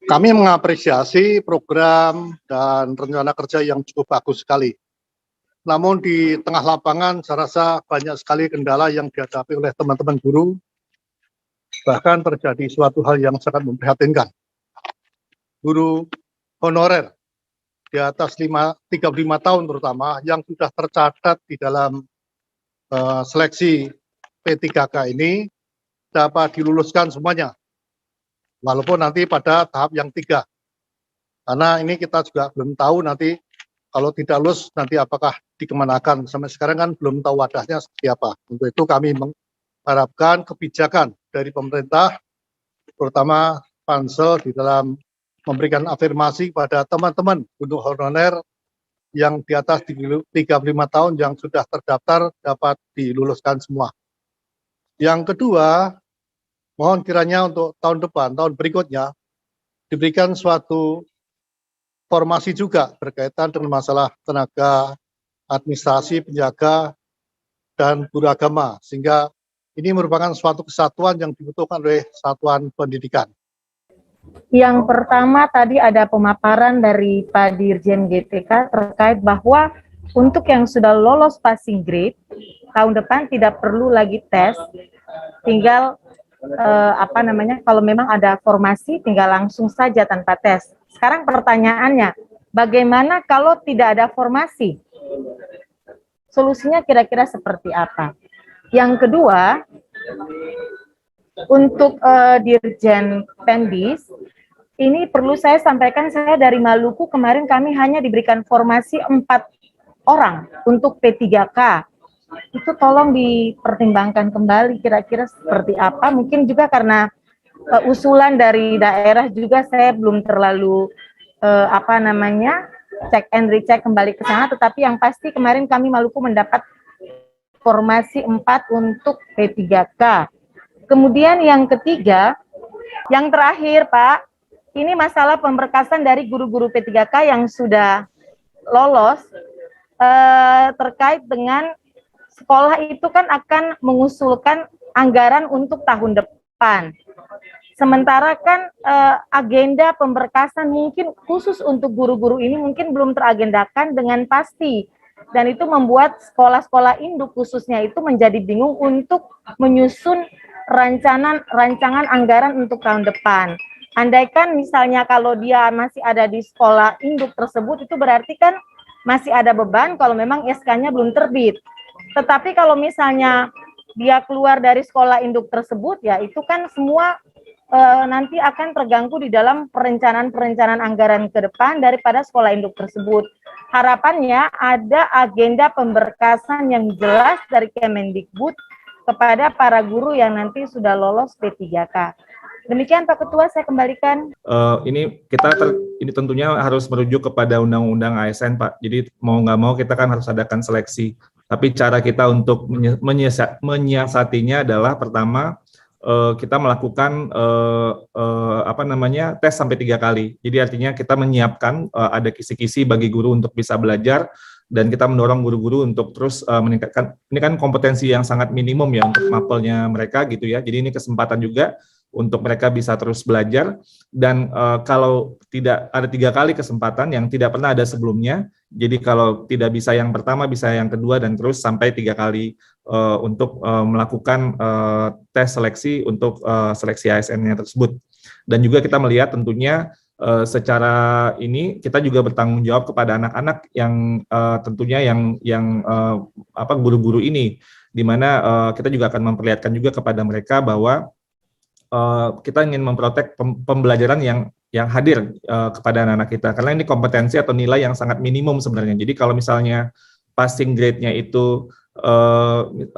Kami mengapresiasi program dan rencana kerja yang cukup bagus sekali. Namun di tengah lapangan saya rasa banyak sekali kendala yang dihadapi oleh teman-teman guru, bahkan terjadi suatu hal yang sangat memprihatinkan. Guru honorer di atas 35 tahun terutama yang sudah tercatat di dalam seleksi P3K ini dapat diluluskan semuanya, walaupun nanti pada tahap yang 3. Karena ini kita juga belum tahu nanti kalau tidak lulus nanti apakah dikemanakan. Sampai sekarang kan belum tahu wadahnya seperti apa. Untuk itu kami mengharapkan kebijakan dari pemerintah, terutama Pansel di dalam memberikan afirmasi pada teman-teman guru honorer yang di atas 35 tahun yang sudah terdaftar dapat diluluskan semua. Yang kedua, mohon kiranya untuk tahun depan, tahun berikutnya, diberikan suatu formasi juga berkaitan dengan masalah tenaga administrasi, penjaga, dan guru agama, sehingga ini merupakan suatu kesatuan yang dibutuhkan oleh satuan pendidikan. Yang pertama tadi ada pemaparan dari Pak Dirjen GTK terkait bahwa untuk yang sudah lolos passing grade, tahun depan tidak perlu lagi tes, tinggal kalau memang ada formasi tinggal langsung saja tanpa tes. Sekarang pertanyaannya, bagaimana kalau tidak ada formasi? Solusinya kira-kira seperti apa? Yang kedua, untuk Dirjen Pendis, ini perlu saya sampaikan, saya dari Maluku kemarin kami hanya diberikan formasi 4 orang untuk P3K. Itu tolong dipertimbangkan kembali kira-kira seperti apa. Mungkin juga karena usulan dari daerah juga saya belum terlalu cek and recheck kembali ke sana, tetapi yang pasti kemarin kami Maluku mendapat formasi 4 untuk P3K. Kemudian yang ketiga, yang terakhir Pak, ini masalah pemberkasan dari guru-guru P3K yang sudah lolos terkait dengan sekolah itu kan akan mengusulkan anggaran untuk tahun depan. Sementara kan agenda pemberkasan mungkin khusus untuk guru-guru ini mungkin belum teragendakan dengan pasti. Dan itu membuat sekolah-sekolah induk khususnya itu menjadi bingung untuk menyusun rancangan anggaran untuk tahun depan. Andaikan misalnya kalau dia masih ada di sekolah induk tersebut, itu berarti kan masih ada beban kalau memang SK-nya belum terbit. Tetapi kalau misalnya dia keluar dari sekolah induk tersebut, ya itu kan semua nanti akan terganggu di dalam perencanaan anggaran ke depan daripada sekolah induk tersebut. Harapannya ada agenda pemberkasan yang jelas dari Kemendikbud kepada para guru yang nanti sudah lolos P3K. Demikian Pak Ketua, saya kembalikan. Ini tentunya harus merujuk kepada Undang-Undang ASN Pak. Jadi mau nggak mau kita kan harus adakan seleksi. Tapi cara kita untuk menyiasatinya adalah pertama kita melakukan tes sampai 3 kali. Jadi artinya kita menyiapkan ada kisi-kisi bagi guru untuk bisa belajar, dan kita mendorong guru-guru untuk terus meningkatkan. Ini kan kompetensi yang sangat minimum ya untuk mapelnya mereka gitu ya. Jadi ini kesempatan juga untuk mereka bisa terus belajar, dan kalau tidak ada 3 kali kesempatan yang tidak pernah ada sebelumnya. Jadi kalau tidak bisa yang pertama, bisa yang kedua, dan terus sampai 3 kali untuk melakukan tes seleksi untuk seleksi ASN-nya tersebut. Dan juga kita melihat tentunya secara ini kita juga bertanggung jawab kepada anak-anak yang tentunya yang guru-guru ini, di mana kita juga akan memperlihatkan juga kepada mereka bahwa kita ingin memprotek pembelajaran yang hadir kepada anak-anak kita, karena ini kompetensi atau nilai yang sangat minimum sebenarnya. Jadi kalau misalnya passing grade-nya itu 100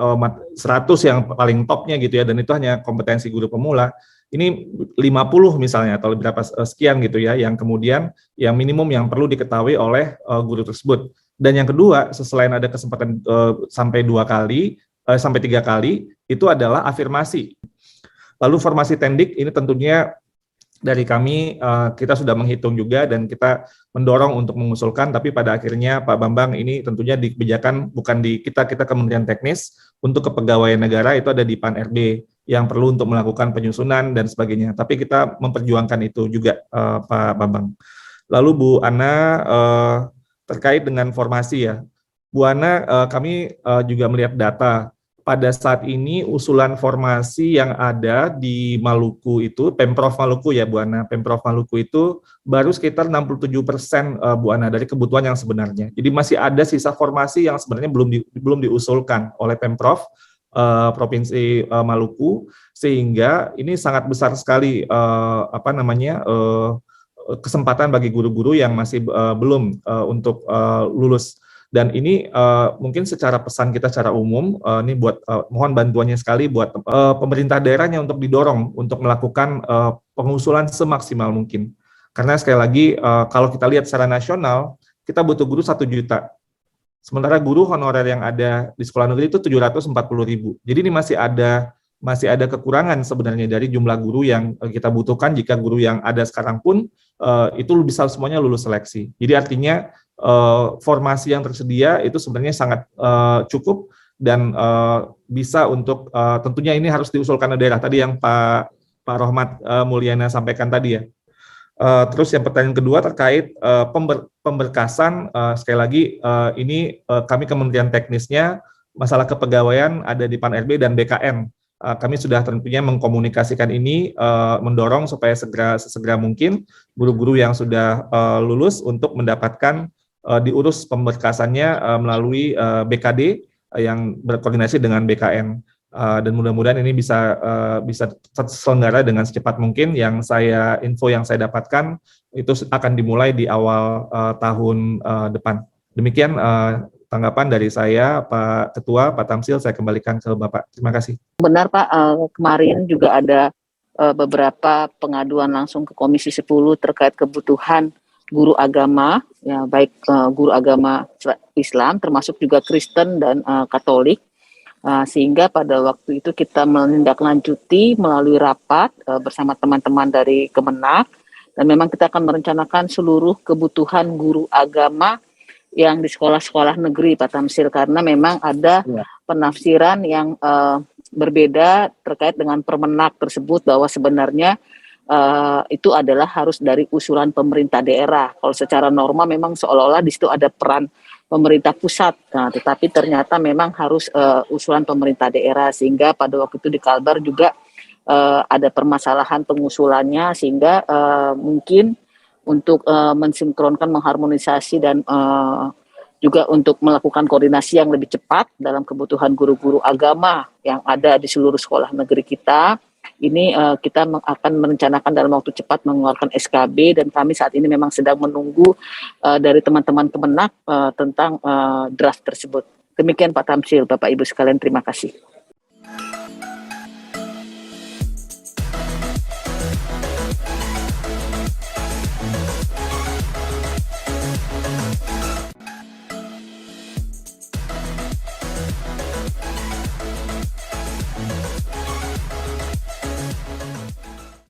yang paling topnya gitu ya, dan itu hanya kompetensi guru pemula, ini 50 misalnya atau berapa sekian gitu ya, yang kemudian yang minimum yang perlu diketahui oleh guru tersebut. Dan yang kedua, selain ada kesempatan sampai 2 kali, sampai 3 kali, itu adalah afirmasi. Lalu formasi tendik ini tentunya dari kami kita sudah menghitung juga, dan kita mendorong untuk mengusulkan, tapi pada akhirnya Pak Bambang ini tentunya di kebijakan bukan di kita Kementerian Teknis, untuk kepegawaian negara itu ada di PAN-RB. yang perlu untuk melakukan penyusunan dan sebagainya. Tapi kita memperjuangkan itu juga, Pak Bambang. Lalu Bu Ana, terkait dengan formasi ya, Bu Ana, kami juga melihat data pada saat ini usulan formasi yang ada di Maluku itu, Pemprov Maluku ya Bu Ana, Pemprov Maluku itu baru sekitar 67% Bu Ana dari kebutuhan yang sebenarnya. Jadi masih ada sisa formasi yang sebenarnya belum diusulkan oleh Pemprov Provinsi Maluku, sehingga ini sangat besar sekali kesempatan bagi guru-guru yang masih belum untuk lulus. Dan ini mungkin secara pesan kita secara umum, ini buat mohon bantuannya sekali buat pemerintah daerahnya untuk didorong untuk melakukan pengusulan semaksimal mungkin. Karena sekali lagi kalau kita lihat secara nasional, kita butuh guru 1 juta. Sementara guru honorer yang ada di sekolah negeri itu 740.000. Jadi ini masih ada kekurangan sebenarnya dari jumlah guru yang kita butuhkan jika guru yang ada sekarang pun itu bisa semuanya lulus seleksi. Jadi artinya formasi yang tersedia itu sebenarnya sangat cukup dan bisa untuk tentunya ini harus diusulkan oleh daerah tadi yang Pak Rohmat Mulyana sampaikan tadi ya. Terus yang pertanyaan kedua terkait pemberkasan, sekali lagi ini kami Kementerian Teknisnya masalah kepegawaian ada di Pan-RB dan BKN. Kami sudah tentunya mengkomunikasikan ini, mendorong supaya sesegera mungkin guru-guru yang sudah lulus untuk mendapatkan diurus pemberkasannya melalui BKD yang berkoordinasi dengan BKN. Dan mudah-mudahan ini bisa terselenggara dengan secepat mungkin. Info yang saya dapatkan itu akan dimulai di awal tahun depan. Demikian tanggapan dari saya, Pak Ketua, Pak Tamsil, saya kembalikan ke Bapak. Terima kasih. Benar Pak, kemarin juga ada beberapa pengaduan langsung ke Komisi 10 terkait kebutuhan guru agama, ya baik guru agama Islam, termasuk juga Kristen dan Katolik. Sehingga pada waktu itu kita menindaklanjuti melalui rapat bersama teman-teman dari Kemenak, dan memang kita akan merencanakan seluruh kebutuhan guru agama yang di sekolah-sekolah negeri, Pak Tamsil, karena memang ada penafsiran yang berbeda terkait dengan Permenak tersebut, bahwa sebenarnya itu adalah harus dari usulan pemerintah daerah. Kalau secara norma memang seolah-olah di situ ada peran pemerintah pusat, tetapi ternyata memang harus usulan pemerintah daerah, sehingga pada waktu itu di Kalbar juga ada permasalahan pengusulannya, sehingga mungkin untuk mensinkronkan, mengharmonisasi dan juga untuk melakukan koordinasi yang lebih cepat dalam kebutuhan guru-guru agama yang ada di seluruh sekolah negeri kita. Ini kita akan merencanakan dalam waktu cepat mengeluarkan SKB, dan kami saat ini memang sedang menunggu dari teman-teman Kemenak tentang draft tersebut. Demikian Pak Tamsil, Bapak Ibu sekalian, terima kasih.